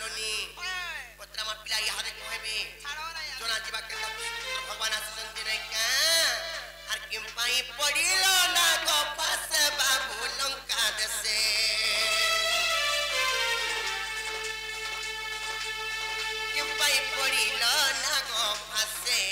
जानलोनी पत्रा मा पिला याद कहबे जोना जीवा के भगवान आसुचंती नै का आर किम पाई पडिलो ना गो पास बाबू लंका देसे किम पाई पडिलो ना गो पासे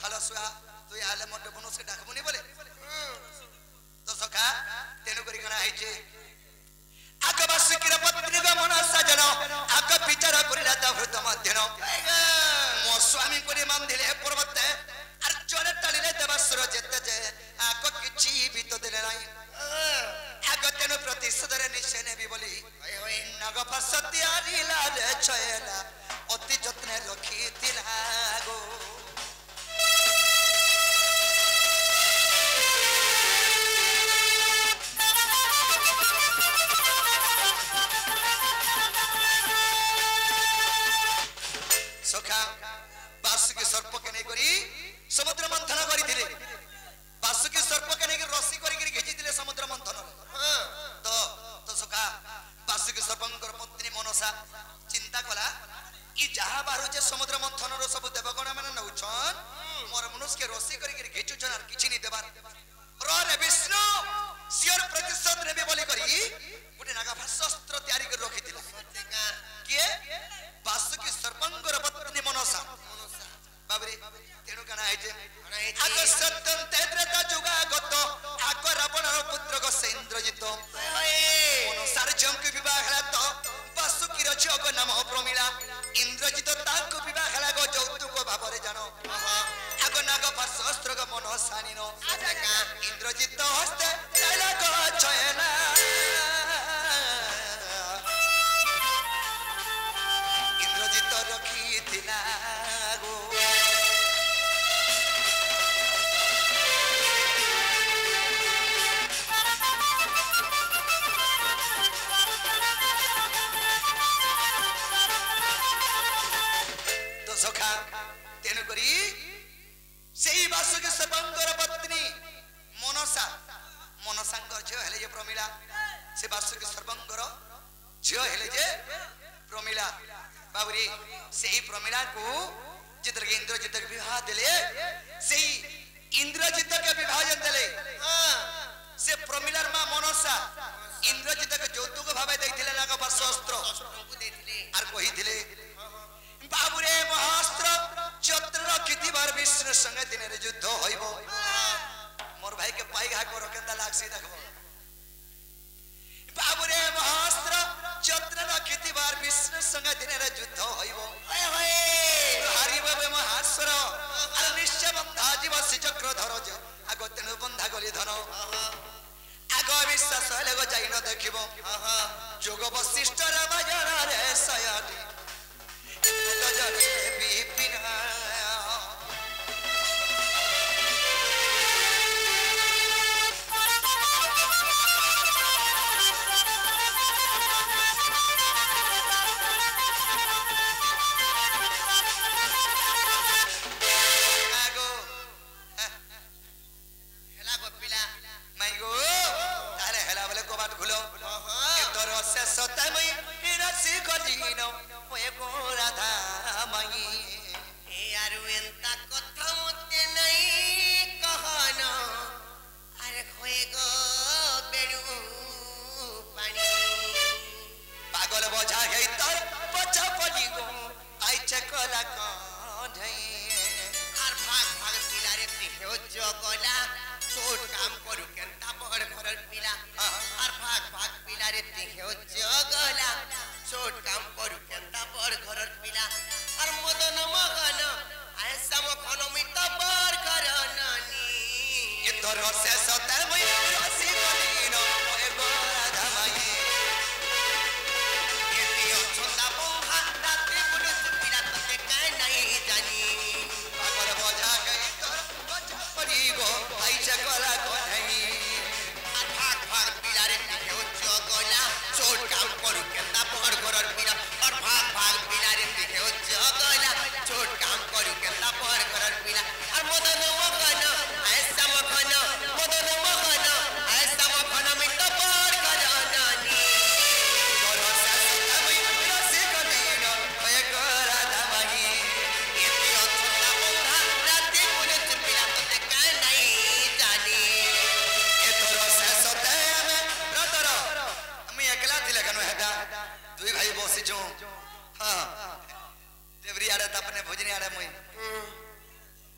खालसुआ तो आले मटे बनुस के डाकबुनी बोले तो सखा तेनु ହେଇଛି ଆଗ ବାସୁକୀର ପତ୍ନୀ ଗମନ ସଜନ ଆଗ ବିଚାର କରିଲା ତା ହୃଦ ମଧ୍ୟନ ମୋ ସ୍ୱାମୀ କରି ବାନ୍ଧିଲେ ପର୍ବତେ আর জলে টালিলে দেবাসুর যেতে যে আগ কিছু ବି ତ ଦେଲେ ନାହିଁ আগ তেন প্রতিশোধরে নিশে নেবি বলি নগফাস তিଆରିଲା রে ছয়লা অতি যত্নে রখিଥିଲା গো সখা বাসুকি সর্পকে নেই করি সমুদ্র মন্থন করিଥିଲେ বাসুকি সর্পকে নেই রসি করি ঘেচিଥିଲେ সমুদ্র মন্থন তো তো সখা বাসুকি সর্পঙ্কর পত্নী মনসা চিন্তা কলা ই যাহা বাহুছে সমুদ্র মন্থনর সব দেবগণ মানে নউছন মোর মনুষ্যকে রসি করি ঘেচুছন আর কিছু নি দেবার রে বিষ্ণু সিওর প্রতিশোধ নেবে বলি করি গোটে নাগাভাস্ত্র তৈরি করে রখিଥିଲା কিয়ে বাসুকি সর্পঙ্কর পত্নী মনসা বাবরে তেণু কানা হইছে আগ সত্যম তেত্রেতা যুগাগত আগ রাবণর পুত্র গোসে ইন্দ্রজিত মনসার ঝঙ্কি বিবাহ হেলা তো বাসুকির ঝিওক নাম প্রমিলা ইন্দ্রজিত তাঙ্কু বিবাহ হেলা গো যৌতুক ভাবরে জানো আগ নাগ পার্শ্বস্ত্র গো মনসা নিন ইন্দ্রজিত হস্তে চাইলা গো ছয়লা ইন্দ্রজিত রখিଥିଲା গো সখা তেন করি সেই বাসুকি সর্পঙ্কর পত্নী মনসা মনসাঙ্কর ঝিও হেলে যে প্রমিলা সে বাসুকি সর্পঙ্কর ঝিও হেলে যে প্রমিলা বাবুরি সেই প্রমিলা কো যেতকে ইন্দ্রজিত বিবাহ দেলে সেই ইন্দ্রজিত কে বিবাহ দেলে সে প্রমিলার মা মনসা ইন্দ্রজিত কে যৌতুক ভাবে দেইଥିଲେ নাগপাশ অস্ত্র আর কহিଥିଲେ বাবুরে মহাস্ত্র যত্র রখিবার বিষ্ণু সঙ্গে দিনের যুদ্ধ হইব মোর ভাইকে পাই ঘা কর কেন্দা লাগছি দেখো বাবুরে মহাস্ত্র যত্র রখিবার বিষ্ণু সঙ্গে দিনের যুদ্ধ হইব হারিব মহাস্ত্র আর নিশ্চয় বন্ধা জীব শ্রীচক্র ধর আগ তেণু বন্ধা গলি ধন আগ বিশ্বাস হলে গো যাই ন দেখিব যোগ বশিষ্ঠ রামায়ণ রে সয়াটি জলে বিপিনা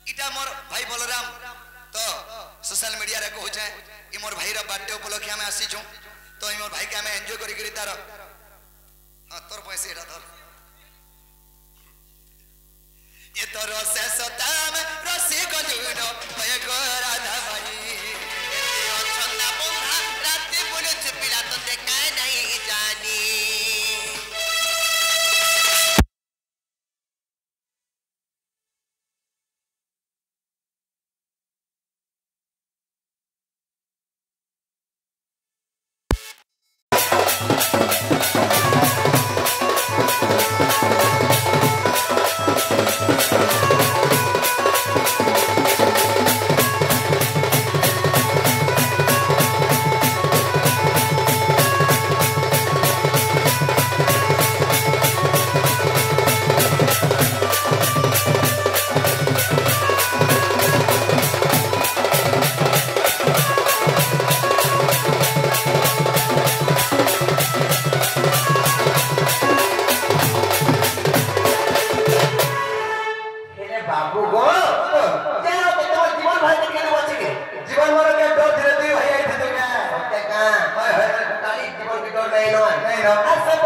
इटा मोर भाई बलराम तो सोशल मीडिया रे कहू छे ई मोर भाई रा बर्थडे उपलक्ष्य में आसी छु तो मोर भाई के हमें एंजॉय करी तार हाँ तोर पैसे एटा धर ये तो शेष दाम रसी गलुन भय गो राधा भाई छंदा बंधा रात बुलुच पिला तो देखा नहीं जानी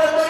नहीं